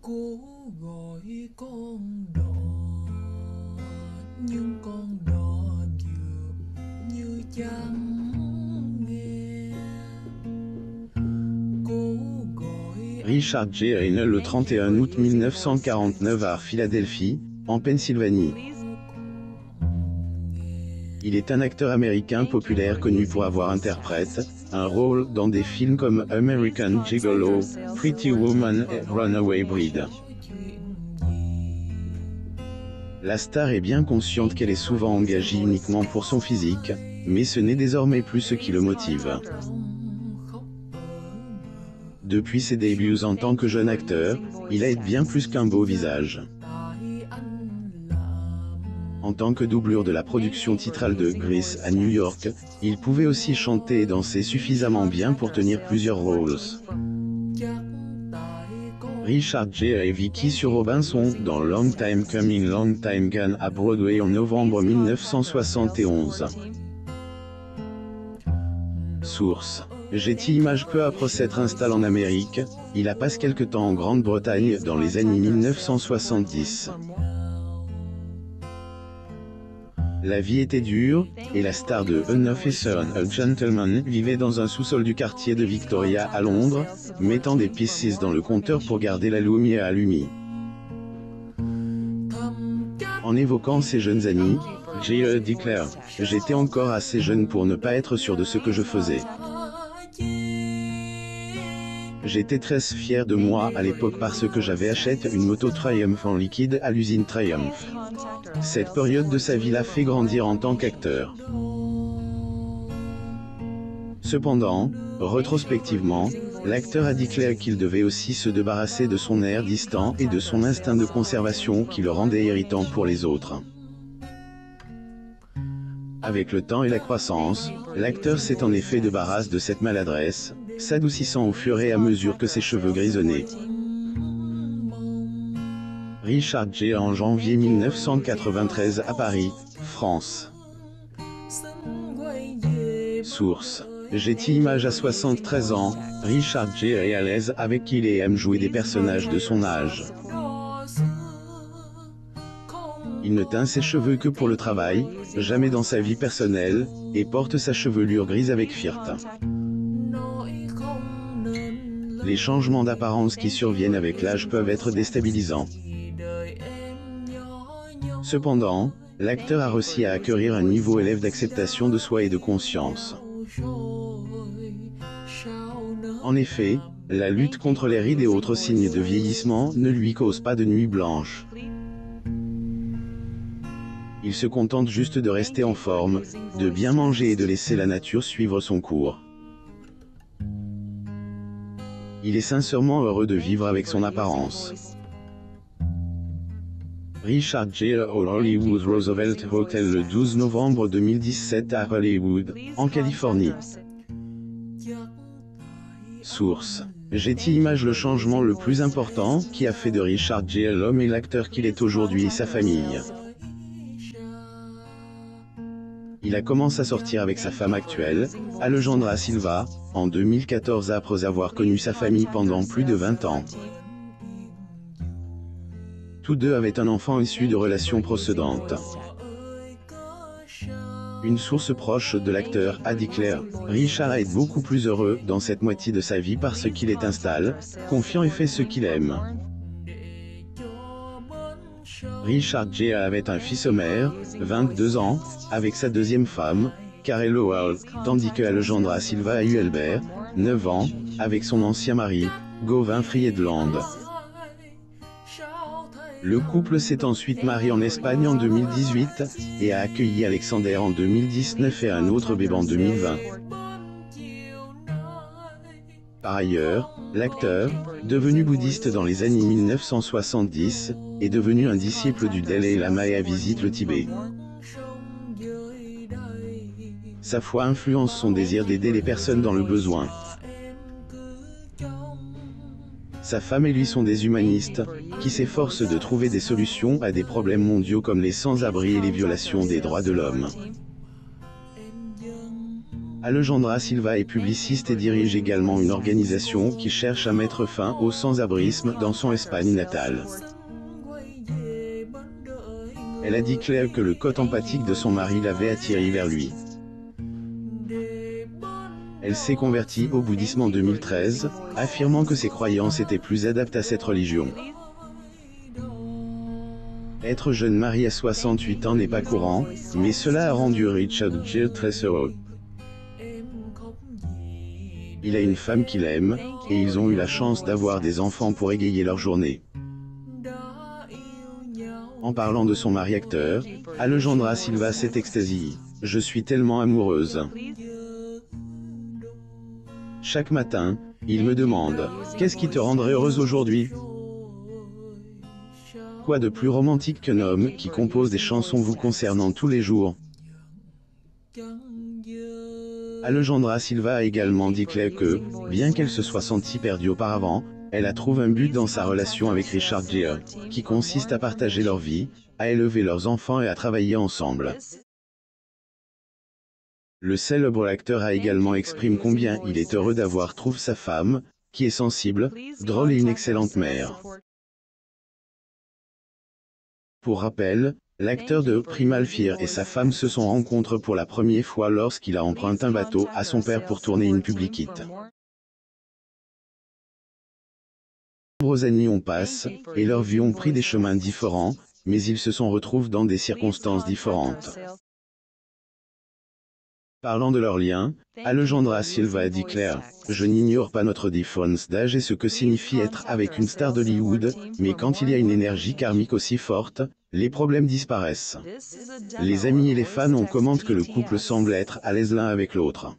Cố gọi con đò nhưng con đò dường như chẳng nghe. Cố gọi Richard Gere est né le 31 août 1949 à Philadelphie, en Pennsylvanie. Il est un acteur américain populaire connu pour avoir interprété un rôle dans des films comme American Gigolo, Pretty Woman et Runaway Bride. La star est bien consciente qu'elle est souvent engagée uniquement pour son physique, mais ce n'est désormais plus ce qui le motive. Depuis ses débuts en tant que jeune acteur, il a bien plus qu'un beau visage. En tant que doublure de la production titrale de Grease à New York, il pouvait aussi chanter et danser suffisamment bien pour tenir plusieurs rôles. Richard Gere et Vicky sur Robinson dans Long Time Coming Long Time Gone à Broadway en novembre 1971. Source: Getty Images. Peu après s'être installé en Amérique, il a passé quelque temps en Grande-Bretagne dans les années 1970. La vie était dure, et la star de An Officer and a Gentleman vivait dans un sous-sol du quartier de Victoria à Londres, mettant des pieces dans le compteur pour garder la lumière allumée. En évoquant ses jeunes amis, Gere déclare: « J'étais encore assez jeune pour ne pas être sûr de ce que je faisais. J'étais très fier de moi à l'époque parce que j'avais acheté une moto Triumph en liquide à l'usine Triumph. Cette période de sa vie l'a fait grandir en tant qu'acteur. » Cependant, rétrospectivement, l'acteur a déclaré qu'il devait aussi se débarrasser de son air distant et de son instinct de conservation qui le rendait irritant pour les autres. Avec le temps et la croissance, l'acteur s'est en effet débarrassé de cette maladresse, s'adoucissant au fur et à mesure que ses cheveux grisonnaient. Richard Gere en janvier 1993 à Paris, France. Source: Getty Images. À 73 ans, Richard Gere est à l'aise avec qui il aime jouer des personnages de son âge. Il ne teint ses cheveux que pour le travail, jamais dans sa vie personnelle, et porte sa chevelure grise avec fierté. Les changements d'apparence qui surviennent avec l'âge peuvent être déstabilisants. Cependant, l'acteur a réussi à acquérir un niveau élevé d'acceptation de soi et de conscience. En effet, la lutte contre les rides et autres signes de vieillissement ne lui cause pas de nuit blanche. Il se contente juste de rester en forme, de bien manger et de laisser la nature suivre son cours. Il est sincèrement heureux de vivre avec son apparence. Richard Gere au Hollywood Roosevelt Hotel le 12 novembre 2017 à Hollywood, en Californie. Source: Getty Images. Le changement le plus important qui a fait de Richard Gere l'homme et l'acteur qu'il est aujourd'hui et sa famille. Il a commencé à sortir avec sa femme actuelle, Alejandra Silva, en 2014 après avoir connu sa famille pendant plus de 20 ans. Tous deux avaient un enfant issu de relations précédentes. Une source proche de l'acteur a déclaré: « Richard est beaucoup plus heureux dans cette moitié de sa vie parce qu'il est installé, confiant et fait ce qu'il aime. » Richard Gere avait un fils Homer, 22 ans, avec sa deuxième femme, Carey Lowell, tandis que Alejandra Silva a eu Albert, 9 ans, avec son ancien mari, Gauvin Friedland. Le couple s'est ensuite marié en Espagne en 2018, et a accueilli Alexander en 2019 et un autre bébé en 2020. Par ailleurs, l'acteur, devenu bouddhiste dans les années 1970, est devenu un disciple du Dalai Lama et a visité le Tibet. Sa foi influence son désir d'aider les personnes dans le besoin. Sa femme et lui sont des humanistes, qui s'efforcent de trouver des solutions à des problèmes mondiaux comme les sans-abri et les violations des droits de l'homme. Alejandra Silva est publiciste et dirige également une organisation qui cherche à mettre fin au sans-abrisme dans son Espagne natale. Elle a dit Claire que le côté empathique de son mari l'avait attirée vers lui. Elle s'est convertie au bouddhisme en 2013, affirmant que ses croyances étaient plus adaptées à cette religion. Être jeune marié à 68 ans n'est pas courant, mais cela a rendu Richard Gere très heureux. Il a une femme qu'il aime, et ils ont eu la chance d'avoir des enfants pour égayer leur journée. En parlant de son mari acteur, Alejandra Silva s'est extasiée. « Je suis tellement amoureuse. Chaque matin, il me demande « Qu'est-ce qui te rendrait heureuse aujourd'hui ?» Quoi de plus romantique qu'un homme qui compose des chansons vous concernant tous les jours? Alejandra Silva a également dit Claire que, bien qu'elle se soit sentie perdue auparavant, elle a trouvé un but dans sa relation avec Richard Gere, qui consiste à partager leur vie, à élever leurs enfants et à travailler ensemble. Le célèbre acteur a également exprimé combien il est heureux d'avoir trouvé sa femme, qui est sensible, drôle et une excellente mère. Pour rappel, l'acteur de Primal Fear et sa femme se sont rencontrés pour la première fois lorsqu'il a emprunté un bateau à son père pour tourner une Public Hit. De nombreuses années ont passé, et leurs vies ont pris des chemins différents, mais ils se sont retrouvés dans des circonstances différentes. Parlant de leur lien, Alejandra Silva a dit Claire, « Je n'ignore pas notre différence d'âge et ce que signifie être avec une star d'Hollywood, mais quand il y a une énergie karmique aussi forte, les problèmes disparaissent. Les amis et les fans ont commenté que le couple semble être à l'aise l'un avec l'autre. »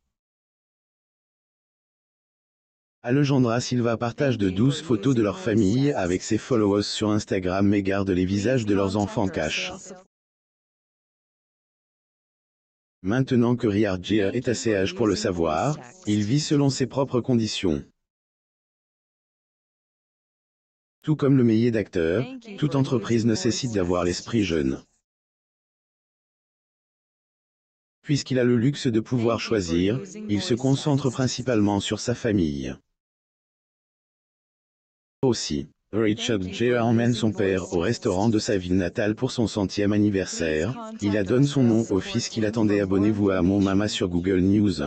Alejandra Silva partage de 12 photos de leur famille avec ses followers sur Instagram mais garde les visages de leurs enfants cachés. Maintenant que Richard Gere est assez âgé pour le savoir, il vit selon ses propres conditions. Tout comme le métier d'acteur, toute entreprise nécessite d'avoir l'esprit jeune. Puisqu'il a le luxe de pouvoir choisir, il se concentre principalement sur sa famille. Aussi, Richard Gere emmène son père au restaurant de sa ville natale pour son 100e anniversaire. Il a donné son nom au fils qu'il attendait. Abonnez-vous à Mon Mama sur Google News.